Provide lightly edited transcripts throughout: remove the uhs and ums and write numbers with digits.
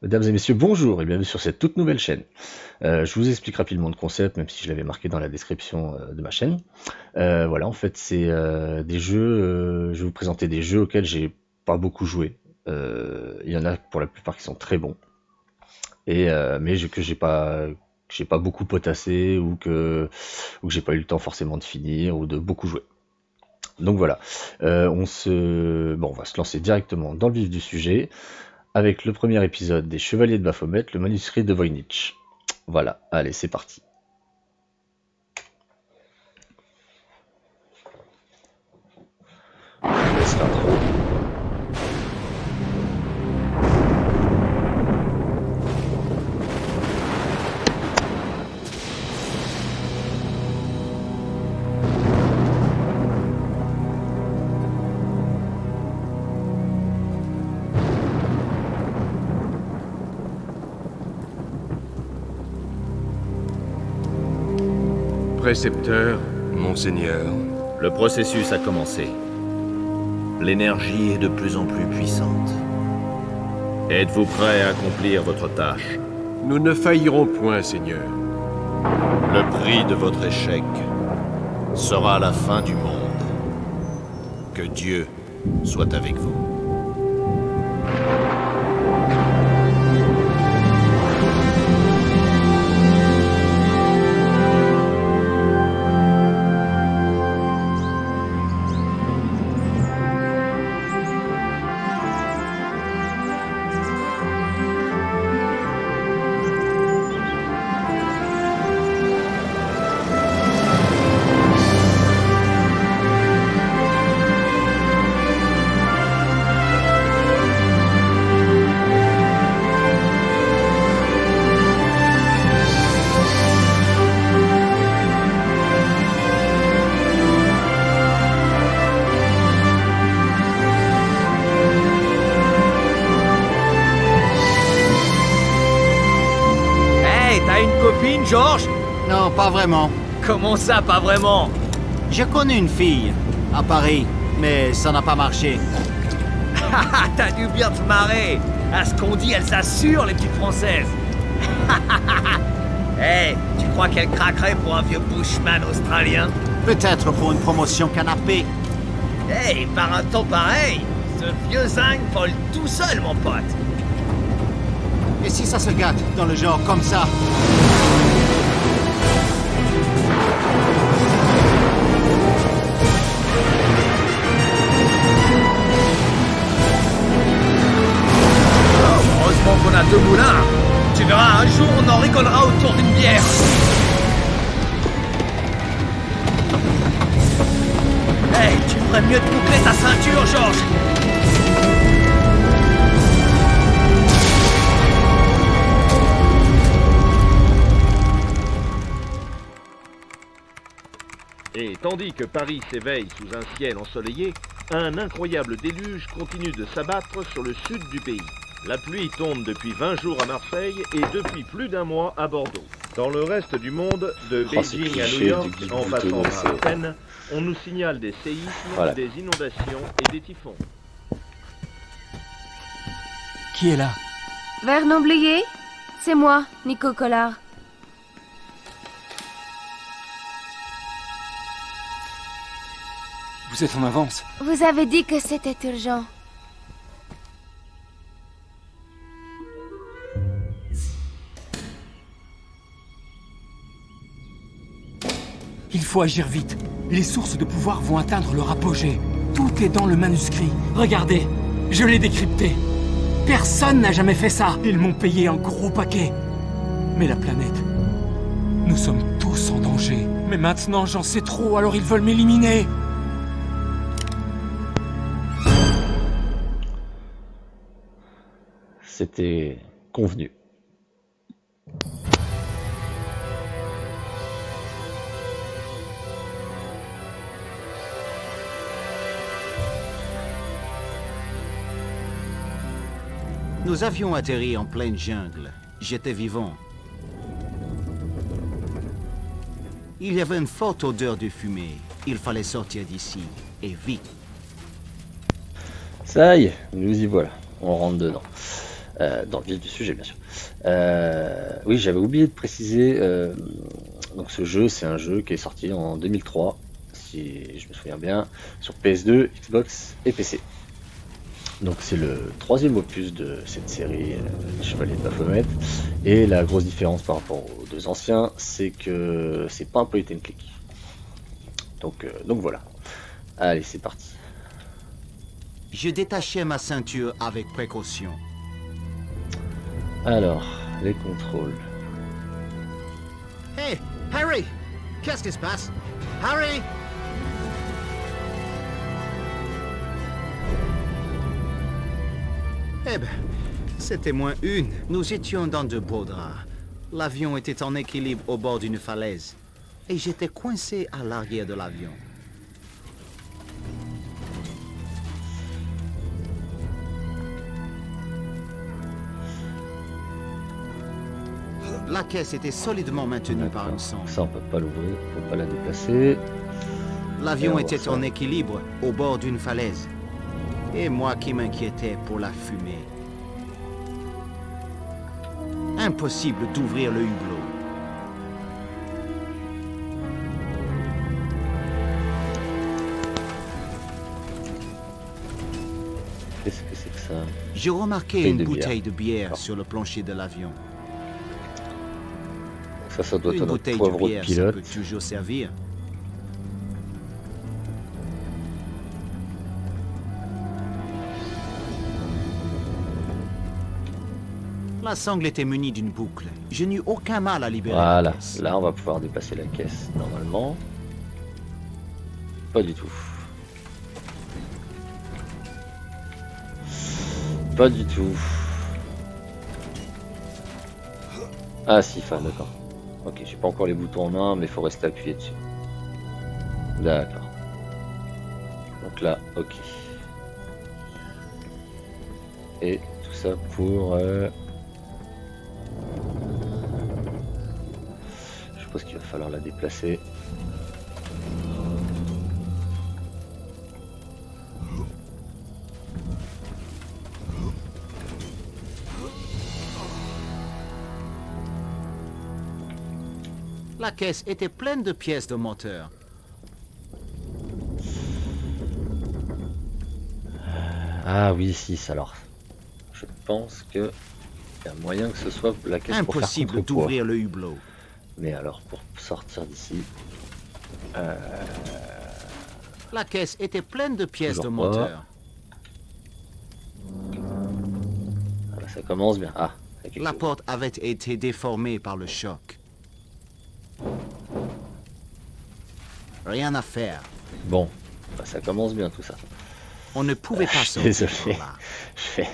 Mesdames et messieurs, bonjour et bienvenue sur cette toute nouvelle chaîne. Je vous explique rapidement le concept, même si je l'avais marqué dans la description de ma chaîne. Voilà, en fait, c'est des jeux. Je vais vous présenter des jeux auxquels j'ai pas beaucoup joué. Il y en a pour la plupart qui sont très bons, que j'ai pas beaucoup potassé ou que j'ai pas eu le temps forcément de finir ou de beaucoup jouer. Donc voilà, on va se lancer directement dans le vif du sujet avec le premier épisode des Chevaliers de Baphomet, le manuscrit de Voynich. Voilà, allez, c'est parti. Je vous laisse l'intro. Précepteur, Monseigneur, Le processus a commencé. L'énergie est de plus en plus puissante. Êtes-vous prêt à accomplir votre tâche? nous ne faillirons point, Seigneur. Le prix de votre échec sera la fin du monde. Que Dieu soit avec vous. Hey, t'as une copine, Georges? Non, pas vraiment. Comment ça, pas vraiment? J'ai connu une fille à Paris, mais ça n'a pas marché. Haha, t'as dû bien te marrer. À ce qu'on dit, elle s'assure, les petites françaises. Hey, tu crois qu'elle craquerait pour un vieux bushman australien? Peut-être pour une promotion canapé. Hey, par un temps pareil, ce vieux zinc vole tout seul, mon pote. Et si ça se gâte dans le genre comme ça? Heureusement qu'on a deux moulins. Tu verras, un jour, on en rigolera autour d'une bière. Hey, tu ferais mieux de boucler ta ceinture, Georges. Et tandis que Paris s'éveille sous un ciel ensoleillé, un incroyable déluge continue de s'abattre sur le sud du pays. La pluie tombe depuis 20 jours à Marseille et depuis plus d'un mois à Bordeaux. Dans le reste du monde, de Oh, c'est Beijing à cliché, New York, du en passant mais par c'est- Athènes, on nous signale des séismes, Voilà. des inondations et des typhons. Qui est là? Vernon Blier? C'est moi, Nico Collard. Vous êtes en avance. Vous avez dit que c'était urgent. Il faut agir vite. Les sources de pouvoir vont atteindre leur apogée. Tout est dans le manuscrit. Regardez, je l'ai décrypté. Personne n'a jamais fait ça. Ils m'ont payé un gros paquet. Mais la planète, nous sommes tous en danger. Mais maintenant, j'en sais trop, alors ils veulent m'éliminer. C'était convenu. Nous avions atterri en pleine jungle. J'étais vivant. Il y avait une forte odeur de fumée. Il fallait sortir d'ici, et vite. Ça y est, nous y voilà. On rentre dedans. Dans le vif du sujet, bien sûr. Oui, j'avais oublié de préciser, donc ce jeu, c'est un jeu qui est sorti en 2003, si je me souviens bien, sur PS2, Xbox et PC. Donc c'est le troisième opus de cette série, les Chevaliers de Baphomet. Et la grosse différence par rapport aux deux anciens, c'est que c'est pas un point and click. Donc voilà. Allez, c'est parti. Je détachais ma ceinture avec précaution. Alors, les contrôles. Hey, Harry! Qu'est-ce qui se passe? Harry! Eh ben, c'était moins une. Nous étions dans de beaux draps. L'avion était en équilibre au bord d'une falaise. Et j'étais coincé à l'arrière de l'avion. La caisse était solidement maintenue par une sonde. Ça, on peut pas l'ouvrir, on peut pas la déplacer. L'avion Et était ça. en équilibre au bord d'une falaise. Et moi qui m'inquiétais pour la fumée. Impossible d'ouvrir le hublot. Qu'est-ce que c'est que ça? J'ai remarqué Bouteille une de bière. bouteille de bière D'accord. sur le plancher de l'avion. Ça doit être Une notre bouteille de poivre de bière, ça pilote. peut toujours servir. La sangle était munie d'une boucle. Je n'eus aucun mal à libérer la Voilà, caisse. là on va pouvoir dépasser la caisse normalement. Pas du tout. Pas du tout. Ah si, enfin d'accord. Ok, j'ai pas encore les boutons en main, mais il faut rester appuyé dessus. D'accord. Donc là, ok. Et tout ça pour... Je suppose qu'il va falloir la déplacer. La caisse était pleine de pièces de moteur. Ah oui, 6 alors. Je pense que il y a moyen que ce soit la caisse pour faire Impossible contrepoids. d'ouvrir le hublot. Mais alors pour sortir d'ici, La caisse était pleine de pièces de Toujours pas. moteur. voilà, ça commence bien. Ah, il y a quelque La chose. porte avait été déformée par le choc. Rien à faire. Bon, bah, ça commence bien tout ça. On ne pouvait pas Je suis sortir désolé. par là.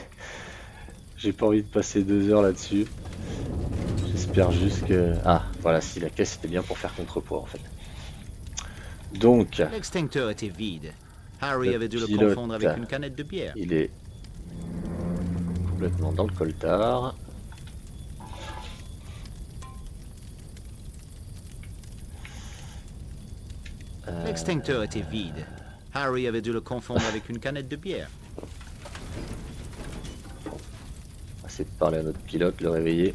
J'ai pas envie de passer 2 heures là-dessus. J'espère juste que... Ah, voilà, si la caisse était bien pour faire contrepoids en fait. Donc, L'extincteur était vide. Harry Le avait dû le pilote. confondre avec une canette de bière. il est complètement dans le coltard. L'extincteur était vide. Harry avait dû le confondre avec une canette de bière. On va essayer de parler à notre pilote, le réveiller.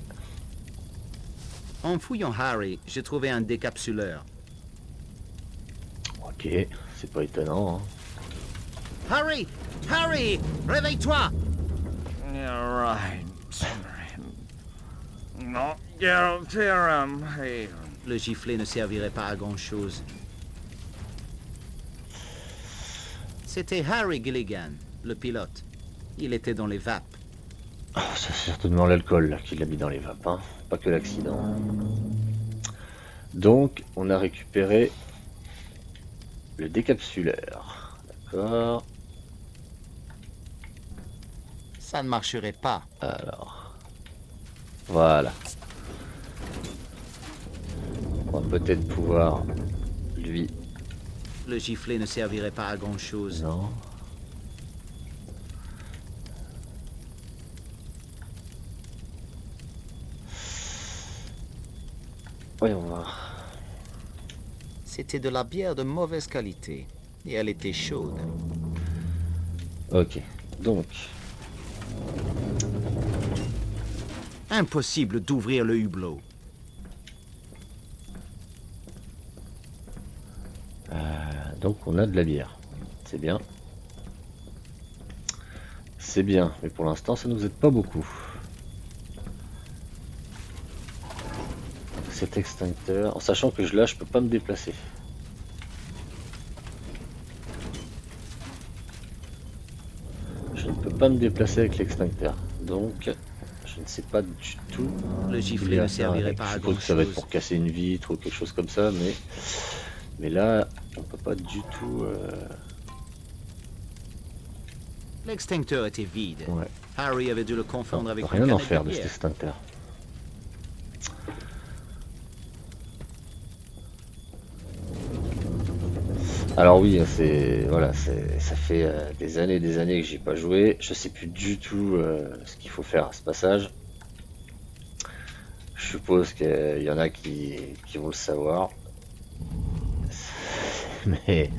En fouillant Harry, j'ai trouvé un décapsuleur. Ok, c'est pas étonnant. Hein. Harry! Harry! Réveille-toi! You're right. Not guilty, I'm here. Le giflet ne servirait pas à grand-chose. C'était Harry Gilligan, le pilote. Il était dans les vapes. Oh, c'est certainement l'alcool là, qui l'a mis dans les vapes, hein. Pas que l'accident. Donc, on a récupéré le décapsuleur. D'accord. Ça ne marcherait pas. Alors, voilà. On va peut-être pouvoir lui... Le giflet ne servirait pas à grand-chose. Non. Voyons voir. C'était de la bière de mauvaise qualité. Et elle était chaude. Ok, donc... Impossible d'ouvrir le hublot. Donc on a de la bière. C'est bien. C'est bien, mais pour l'instant ça nous aide pas beaucoup. Cet extincteur, en sachant que je peux pas me déplacer. Je ne peux pas me déplacer avec l'extincteur. Donc je ne sais pas du tout. Le ce qu'il y giflet a ne à faire servirait avec. pas Je à suppose grand que ça va être chose. pour casser une vitre ou quelque chose comme ça, mais là on peut pas du tout. L'extincteur était vide. Ouais. Harry avait dû le confondre On avec peut une rien en canette faire de de cet bière. extincteur. Alors oui, ça fait des années que j'y ai pas joué. Je sais plus du tout ce qu'il faut faire à ce passage. Je suppose qu'il y en a qui vont le savoir. Mais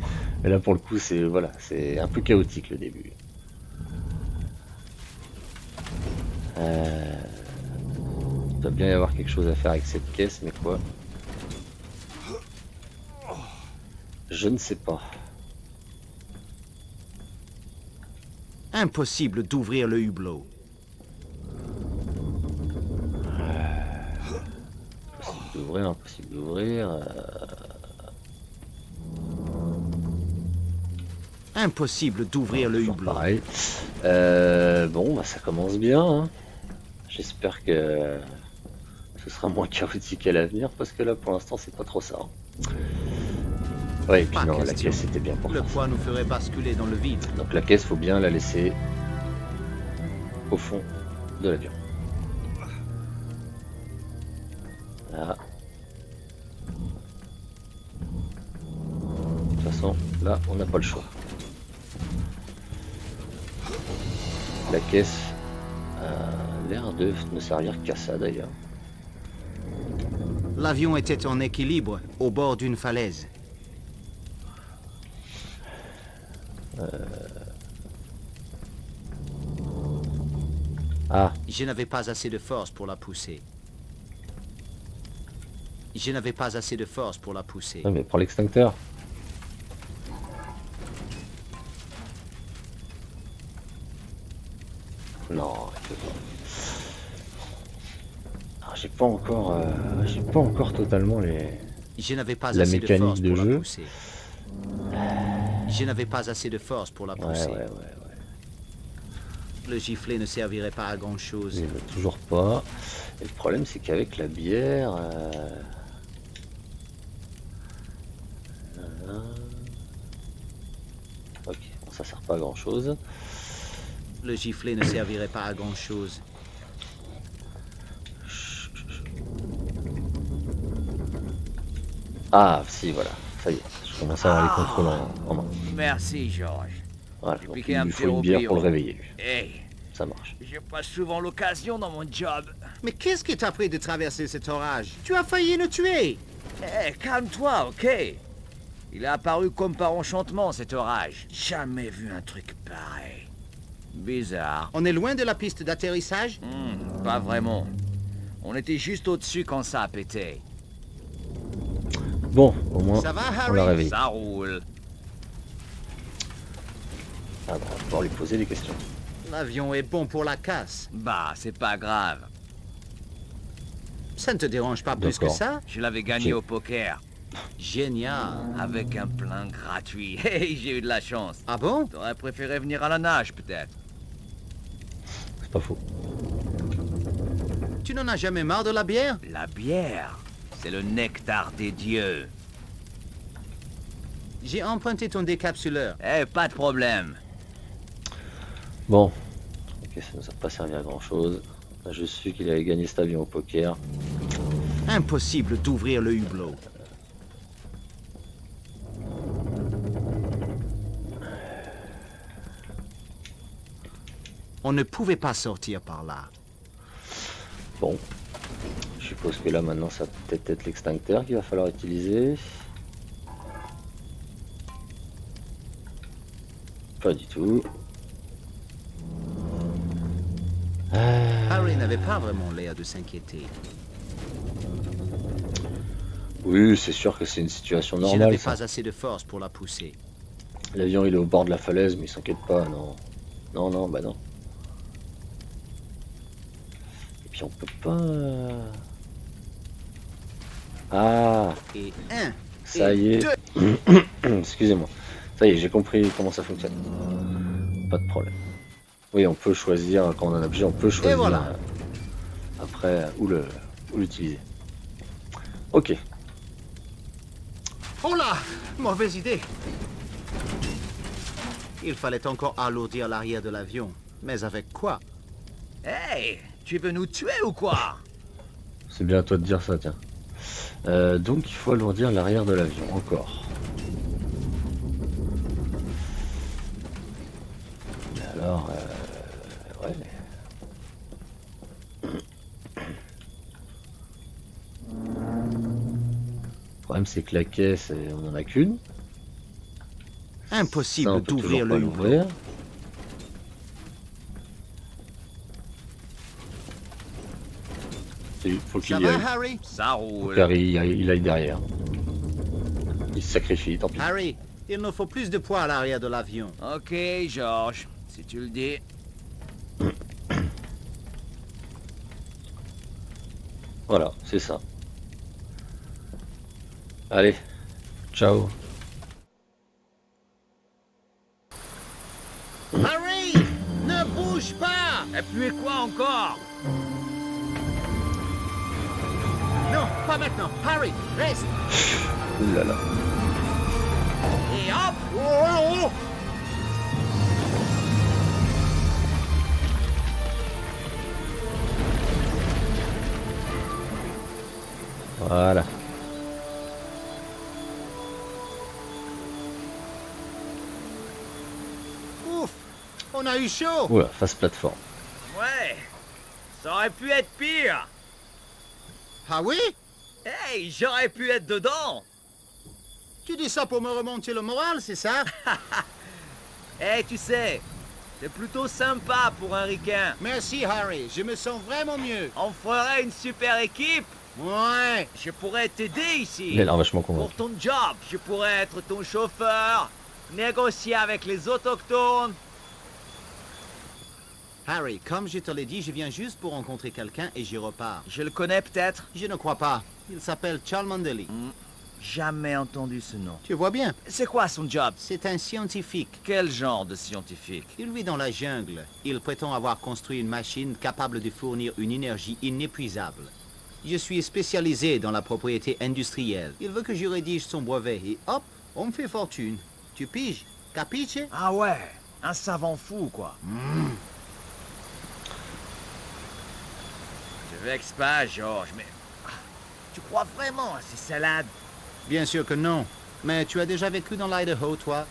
là pour le coup c'est un peu chaotique le début. Il doit bien y avoir quelque chose à faire avec cette caisse, mais quoi? Je ne sais pas. Impossible d'ouvrir le hublot. Impossible d'ouvrir. Impossible d'ouvrir le Toujours hublot. pareil. Bon, bah, ça commence bien, hein. J'espère que ce sera moins chaotique à l'avenir, parce que là, pour l'instant, c'est pas trop ça. Ouais, et puis Pas non, la question. caisse c'était bien pour Le ça. poids nous ferait basculer dans le vide. Donc la caisse, faut bien la laisser au fond de l'avion. Là. De toute façon, là, on n'a pas le choix. La caisse a l'air de ne servir qu'à ça d'ailleurs. L'avion était en équilibre au bord d'une falaise. Ah, Je n'avais pas assez de force pour la pousser. Je n'avais pas assez de force pour la pousser. ouais, mais prends l'extincteur. Non, je peux pas. Alors, j'ai pas encore totalement les. Je n'avais pas La assez de mécanique force de pour jeu. la pousser. Je n'avais pas assez de force pour la Ouais, pousser. ouais. Le giflet ne servirait pas à grand chose. Il veut toujours pas. Et le problème, c'est qu'avec la bière. Ok, bon, ça sert pas à grand chose. Le giflet ne servirait pas à grand chose. Ah, si, voilà. Ça y est, je commence à avoir les contrôles en main. Merci, George. Voilà, J'ai donc piqué il un lui petit faut une bière pour le roupillon. réveiller, lui. Hey, Ça marche. j'ai pas souvent l'occasion dans mon job. Mais qu'est-ce qui t'a pris de traverser cet orage? Tu as failli nous tuer. Eh, calme-toi, ok? Il est apparu comme par enchantement, cet orage. Jamais vu un truc pareil. Bizarre. On est loin de la piste d'atterrissage? Pas vraiment. On était juste au-dessus quand ça a pété. Bon, au moins, Ça va, on l'a Harry? réveillé. Ça roule. Ah, bah, on va pouvoir lui poser des questions. L'avion est bon pour la casse. Bah, c'est pas grave. Ça ne te dérange pas plus que D'accord. ça? Je l'avais gagné J'ai- au poker. Génial. Avec un plein gratuit. Hey, j'ai eu de la chance. Ah bon? T'aurais préféré venir à la nage, peut-être. C'est pas faux. Tu n'en as jamais marre de la bière? La bière, c'est le nectar des dieux. J'ai emprunté ton décapsuleur. Eh, pas de problème. Bon, ok, ça nous a pas servi à grand chose. On a juste su qu'il avait gagné cet avion au poker. Impossible d'ouvrir le hublot. On ne pouvait pas sortir par là. Bon, je suppose que là maintenant ça va peut-être être l'extincteur qu'il va falloir utiliser. Pas du tout. Harry n'avait n'avait pas vraiment l'air de s'inquiéter. Oui, c'est sûr que c'est une situation Je normale, n'avais ça. pas assez de force pour la pousser. L'avion, il est au bord de la falaise, mais il s'inquiète pas, non. Non, non, bah non. Et puis on peut pas... Ah, Et un, ça et y est. deux. Excusez-moi. Ça y est, j'ai compris comment ça fonctionne. Pas de problème. Oui, on peut choisir, quand on a un objet, on peut choisir voilà. après où l'utiliser. Ok. Oh là! Mauvaise idée! Il fallait encore alourdir l'arrière de l'avion. Mais avec quoi? Hey, tu veux nous tuer ou quoi? C'est bien à toi de dire ça, tiens. Donc il faut alourdir l'arrière de l'avion, encore. Alors, ouais. Le problème c'est que la caisse, on en a qu'une. Ça, Impossible on peut d'ouvrir toujours pas le hublot. l'ouvrir. Il faut qu'il Ça y va, aille. Harry? Ça Faut roule. qu'Harry il aille derrière. Il se sacrifie, tant pis. Harry, il nous faut plus de poids à l'arrière de l'avion. Ok, George, si tu le dis. Voilà, c'est ça. Allez, ciao. Harry! Ne bouge pas! Appuyez quoi encore? Non, pas maintenant. Harry, reste! Ouh là là. Et hop! Oh! Voilà. Ouf! On a eu chaud! Oula, face plateforme. Ouais, ça aurait pu être pire. Ah oui? Hey, j'aurais pu être dedans. Tu dis ça pour me remonter le moral, c'est ça? Hey, tu sais, c'est plutôt sympa pour un ricain. Merci, Harry. Je me sens vraiment mieux. On ferait une super équipe. Ouais. Je pourrais t'aider ici. Il a l'air vachement Pour convaincu. ton job, je pourrais être ton chauffeur, négocier avec les autochtones. Harry, comme je te l'ai dit, je viens juste pour rencontrer quelqu'un et j'y repars. Je le connais peut-être. Je ne crois pas. Il s'appelle Cholmondeley. Jamais entendu ce nom. Tu vois bien, C'est quoi son job? c'est un scientifique. Quel genre de scientifique? Il vit dans la jungle. Il prétend avoir construit une machine capable de fournir une énergie inépuisable. Je suis spécialisé dans la propriété industrielle. Il veut que je rédige son brevet et hop, on me fait fortune. Tu piges? Capiche? Ah ouais, un savant fou quoi. Je vexe pas, George, mais... Tu crois vraiment à ces salades? Bien sûr que non. Mais tu as déjà vécu dans l'Idaho, toi?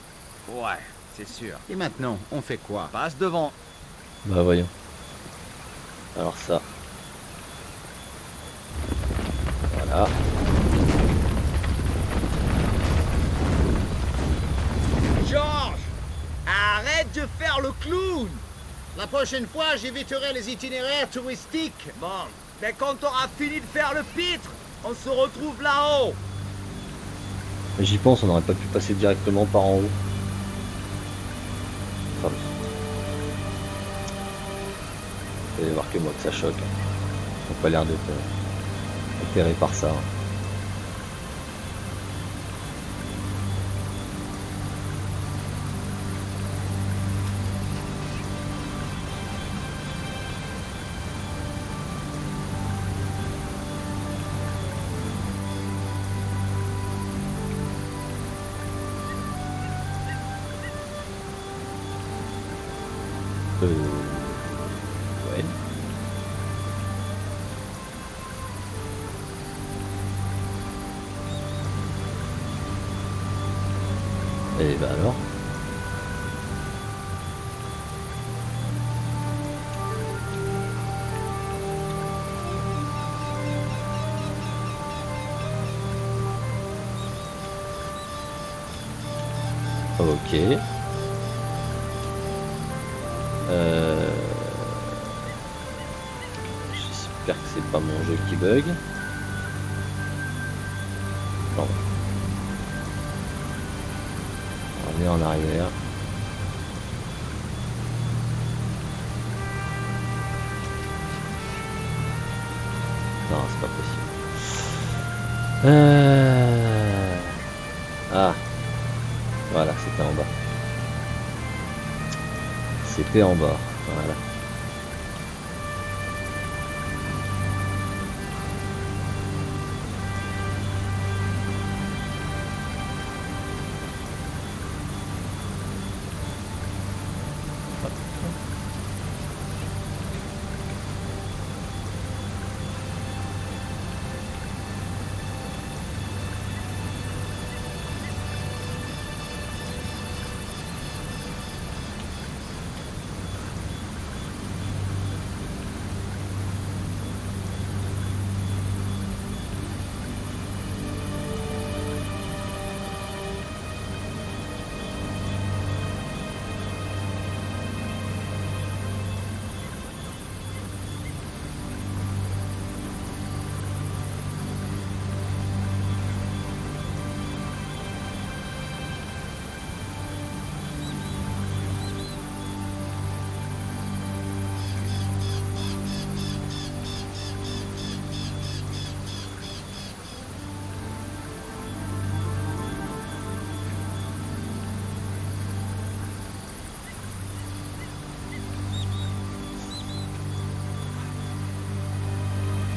Ouais, c'est sûr. Et maintenant, on fait quoi? Passe devant. Bah voyons. Alors ça. Voilà. George! Arrête de faire le clown! La prochaine fois, j'éviterai les itinéraires touristiques. Bon, mais quand t'auras fini de faire le pitre, on se retrouve là-haut. J'y pense, on n'aurait pas pu passer directement par en haut. Enfin, vous allez voir que moi que ça choque. Ils n'ont pas l'air d'être atterrés par ça. Ouais. Et bah alors. Ok. j'espère que c'est pas mon jeu qui bug. Non. On revient en arrière. Non, c'est pas possible. Ah, voilà, c'était en bas. C'était en bas, voilà.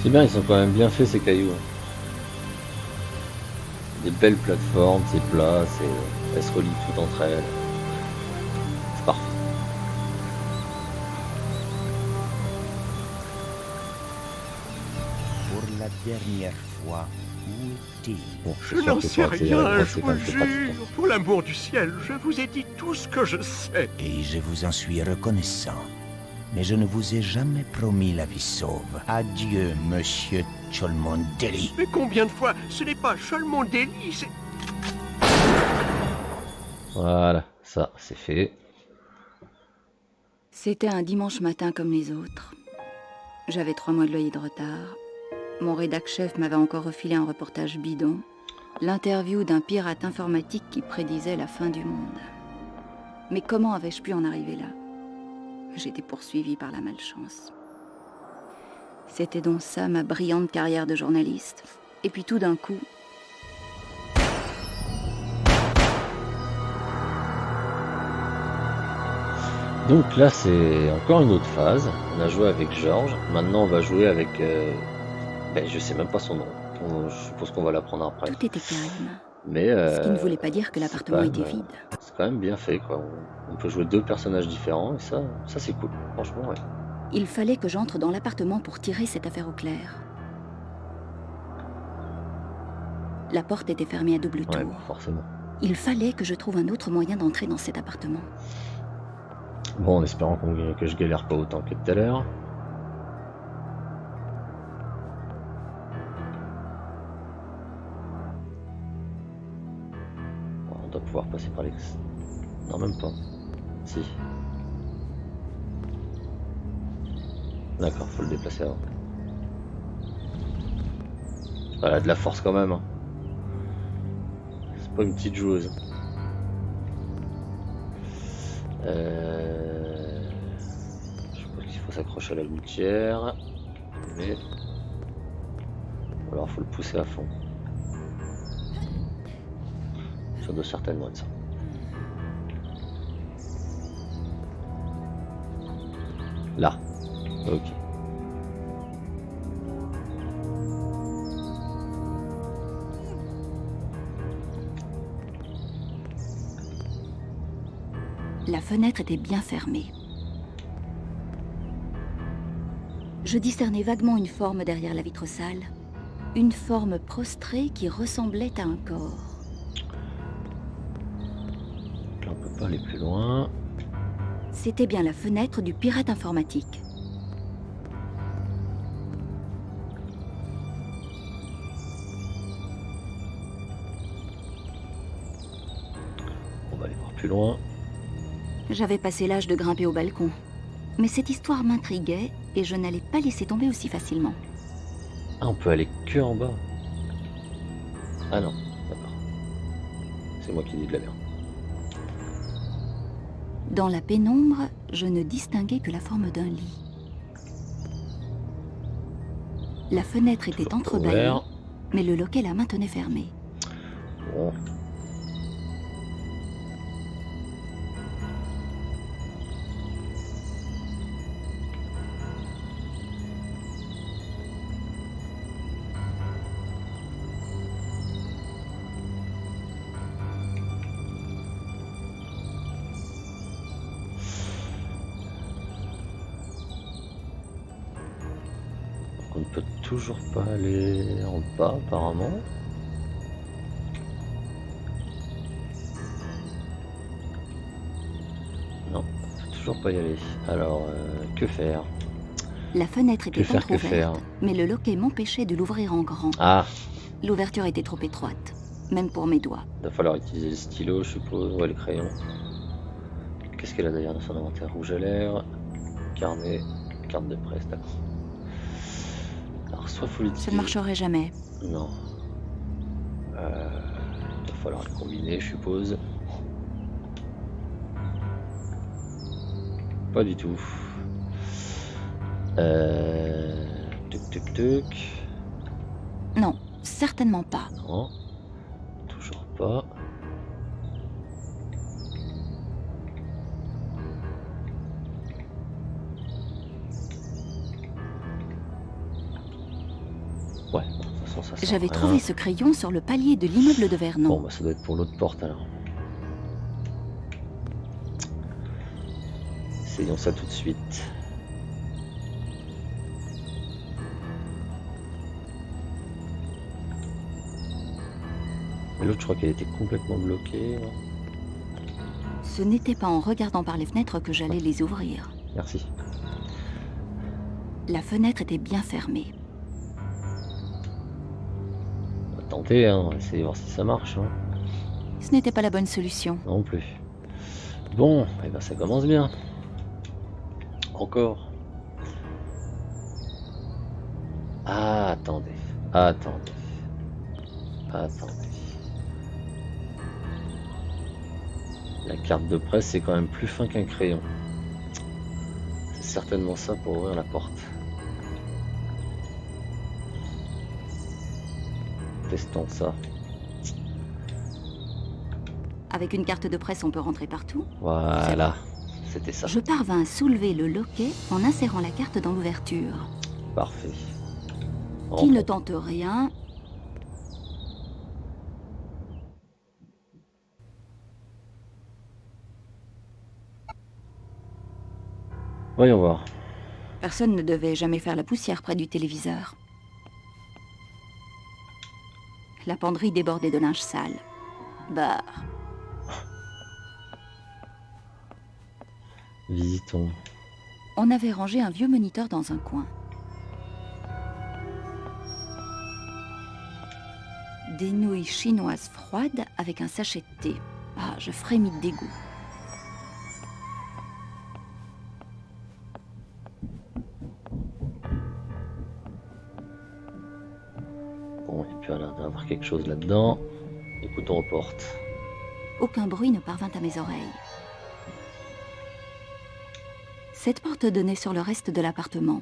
C'est bien, ils sont quand même bien faits ces cailloux. Des belles plateformes, c'est plat, elles se relient toutes entre elles. C'est parfait. Pour la dernière fois, où est-il? Bon, Je n'en sais rien, je vous jure. Pour l'amour du ciel, je vous ai dit tout ce que je sais. Et je vous en suis reconnaissant. Mais je ne vous ai jamais promis la vie sauve. Adieu, monsieur Cholmondeley. Mais combien de fois? Ce n'est pas Cholmondeley, c'est... Voilà, ça c'est fait. C'était un dimanche matin comme les autres. J'avais 3 mois de loyer de retard. Mon rédac-chef m'avait encore refilé un reportage bidon. L'interview d'un pirate informatique qui prédisait la fin du monde. Mais comment avais-je pu en arriver là? J'étais poursuivie par la malchance. C'était donc ça ma brillante carrière de journaliste. Et puis tout d'un coup... Donc là c'est encore une autre phase. On a joué avec Georges. Maintenant on va jouer avec... je sais même pas son nom. Je suppose qu'on va l'apprendre après. Tout était calme. Mais Ce qui ne voulait pas dire que l'appartement était vide. C'est quand même bien fait, quoi. On peut jouer 2 personnages différents et ça c'est cool. Franchement, ouais. Il fallait que j'entre dans l'appartement pour tirer cette affaire au clair. La porte était fermée à double tour. Ouais, forcément. Il fallait que je trouve un autre moyen d'entrer dans cet appartement. Bon, en espérant que je galère pas autant que tout à l'heure. On doit pouvoir passer par l'ex... Non, même pas. Si. D'accord, faut le déplacer avant. Elle a de la force quand même. Hein. C'est pas une petite joueuse. Je pense qu'il faut s'accrocher à la gouttière. Mais... alors faut le pousser à fond. Ça doit certainement être ça. Là. Ok. La fenêtre était bien fermée. Je discernais vaguement une forme derrière la vitre sale. Une forme prostrée qui ressemblait à un corps. Là, on peut pas aller plus loin. C'était bien la fenêtre du pirate informatique. On va aller voir plus loin. J'avais passé l'âge de grimper au balcon. Mais cette histoire m'intriguait et je n'allais pas laisser tomber aussi facilement. Ah, on peut aller que en bas. Ah non, d'accord. C'est moi qui dis de la merde. Dans la pénombre, je ne distinguais que la forme d'un lit. La fenêtre était Toujours entrebâillée, ouvert. mais le loquet la maintenait fermée. Bon. On ne peut toujours pas aller en bas apparemment. Non, on peut toujours pas y aller. Alors, que faire? La fenêtre était faire, que faire entrouverte, mais le loquet m'empêchait de l'ouvrir en grand. Ah, L'ouverture était trop étroite, même pour mes doigts. il va falloir utiliser le stylo, je suppose. Ouais, les crayons. Qu'est-ce qu'elle a d'ailleurs dans son inventaire? Rouge à lèvres, carnet, carte de presse, d'accord. Alors, soit faut l'utiliser. Ça ne marcherait jamais. Non. Il va falloir le combiner, je suppose. Pas du tout. Tuc. Non, certainement pas. Non. Toujours pas. Ouais, de toute façon, ça sert à J'avais rien. trouvé ce crayon sur le palier de l'immeuble de Vernon. Bon, bah ça doit être pour l'autre porte alors. Essayons ça tout de suite. L'autre, je crois qu'elle était complètement bloquée. Non, Ce n'était pas en regardant par les fenêtres que j'allais les ouvrir. merci. La fenêtre était bien fermée. On va tenter, hein. On va essayer de voir si ça marche. Hein. Ce n'était pas la bonne solution. Non plus. Bon, et ben ça commence bien. Encore. Ah, attendez. Attendez. La carte de presse, c'est quand même plus fin qu'un crayon. C'est certainement ça pour ouvrir la porte. Testons ça. Avec une carte de presse, on peut rentrer partout. Voilà. C'était ça. Je parvins à soulever le loquet en insérant la carte dans l'ouverture. Parfait. Qui ne tente rien. Voyons voir. Personne ne devait jamais faire la poussière près du téléviseur. La penderie débordait de linge sale. Bah, Visitons. on avait rangé un vieux moniteur dans un coin. Des nouilles chinoises froides avec un sachet de thé. Ah, je frémis de dégoût. Bon, il peut y avoir quelque chose là-dedans. Écoutons aux portes. Aucun bruit ne parvint à mes oreilles. Cette porte donnait sur le reste de l'appartement.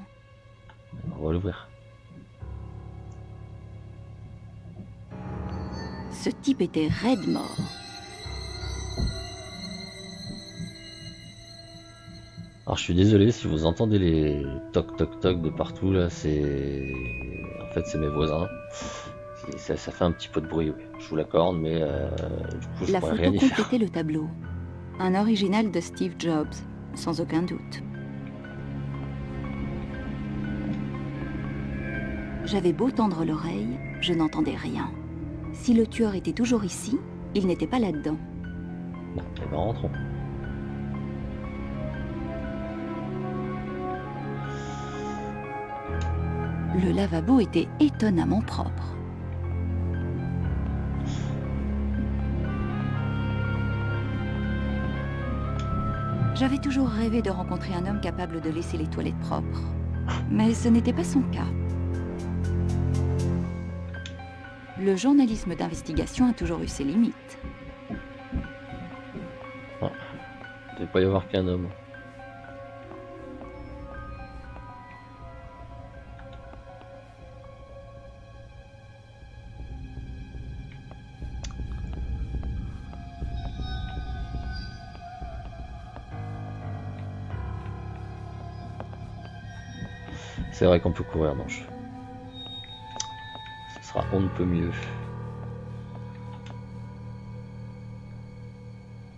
On va l'ouvrir. Ce type était raide mort. Alors je suis désolé si vous entendez les toc toc toc de partout là, c'est... En fait c'est mes voisins. Ça fait un petit peu de bruit, oui. Je vous l'accorde, mais du coup je La pourrais photo rien y faire. complétait le tableau. Un original de Steve Jobs, sans aucun doute. J'avais beau tendre l'oreille, je n'entendais rien. Si le tueur était toujours ici, il n'était pas là-dedans. Bon, et ben rentrons. Le lavabo était étonnamment propre. J'avais toujours rêvé de rencontrer un homme capable de laisser les toilettes propres. Mais ce n'était pas son cas. Le journalisme d'investigation a toujours eu ses limites. Ah, il ne devait pas y avoir qu'un homme. C'est vrai qu'on peut courir dans le jeu. Ce sera on ne peut mieux.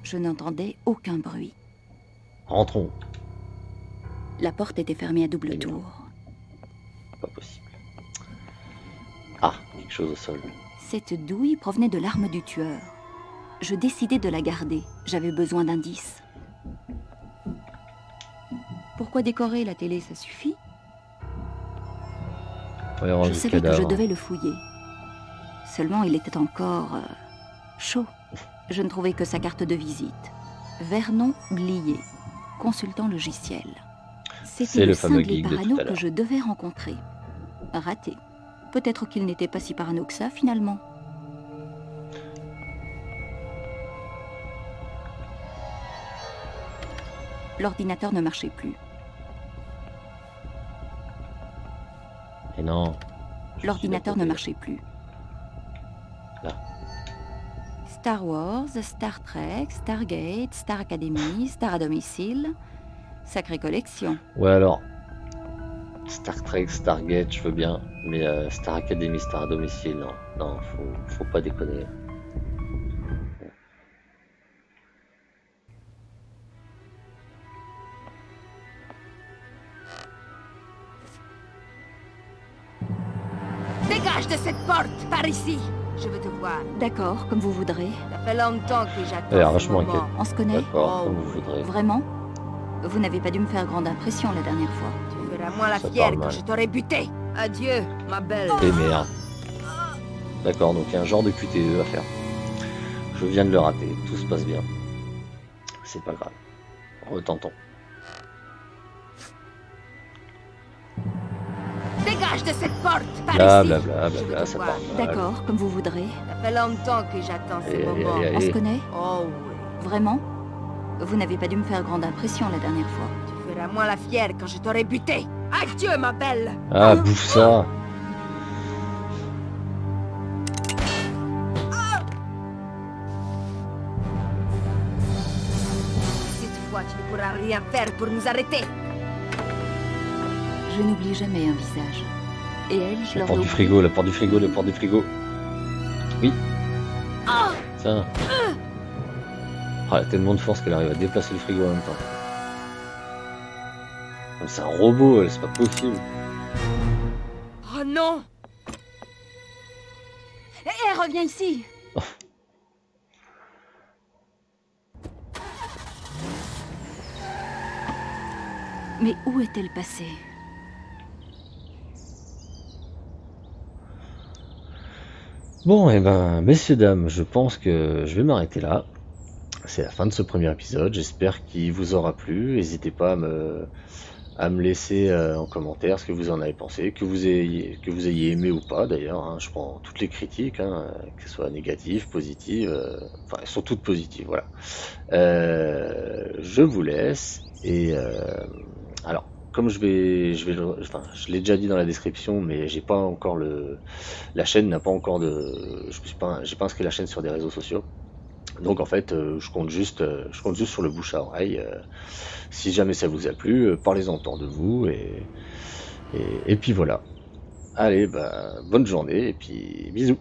Je n'entendais aucun bruit. Rentrons. La porte était fermée à double Et non. tour. Pas possible. Ah, quelque chose au sol. Cette douille provenait de l'arme du tueur. Je décidai de la garder. J'avais besoin d'indices. Pourquoi décorer la télé, ça suffit? Je savais que je devais le fouiller. Seulement, il était encore chaud. Je ne trouvais que sa carte de visite. Vernon Blier, consultant logiciel. C'était le fameux cinglé geek de parano tout à que l'heure. je devais rencontrer. Raté. Peut-être qu'il n'était pas si parano que ça, finalement. L'ordinateur ne marchait plus. Et non. L'ordinateur ne marchait plus. Là. Star Wars, Star Trek, Stargate, Star Academy, Star à domicile. Sacrée collection. Ouais alors. Star Trek, Stargate, je veux bien. Mais Star Academy, Star à domicile, non. Non, faut pas déconner. Dégage de cette porte, par ici. Je veux te voir. D'accord, comme vous voudrez. Ça fait longtemps que j'attends Elle est ce vachement moment. inquiète. On se connaît? D'accord, Oh, comme vous voudrez. Vraiment? Vous n'avez pas dû me faire grande impression la dernière fois. Tu feras moins la Ça fière parle quand mal. je t'aurai buté. Adieu, ma belle. Et merde. D'accord, donc il y a un genre de QTE à faire. Je viens de le rater, tout se passe bien. C'est pas grave. Retentons. Dégage de cette porte, par Bla ici. bla bla Je veux bla, te ça voir. part mal. D'accord, comme vous voudrez. Ça fait longtemps que j'attends ce Allez, allez, moment. allez, On se allez. connaît? Oh oui. Vraiment? Vous n'avez pas dû me faire grande impression la dernière fois. Tu feras moins la fière quand je t'aurai buté. Adieu, ma belle. Ah, bouffe ça. Cette fois, tu ne pourras rien faire pour nous arrêter. Je n'oublie jamais un visage. Et elle, je La leur porte du l'oublie. frigo, la porte du frigo, la porte du frigo. Oui. Ah. Tiens. Ah, elle a tellement de force qu'elle arrive à déplacer le frigo en même temps. Comme c'est un robot, elle, c'est pas possible. Oh non. Hé, reviens ici! Mais où est-elle passée? Bon, et ben, messieurs, dames, je pense que je vais m'arrêter là. C'est la fin de ce premier épisode. J'espère qu'il vous aura plu. N'hésitez pas à me laisser en commentaire ce que vous en avez pensé, que vous ayez aimé ou pas d'ailleurs. Hein. Je prends toutes les critiques, hein, que ce soit négatives, positives. Enfin, elles sont toutes positives, voilà. Je vous laisse. Et alors, comme je l'ai déjà dit dans la description, mais j'ai pas encore la chaîne n'a pas encore j'ai pas inscrit la chaîne sur des réseaux sociaux. Donc en fait, je compte juste sur le bouche à oreille. Si jamais ça vous a plu, parlez-en autour de vous et puis voilà. Allez, bah, bonne journée et puis bisous.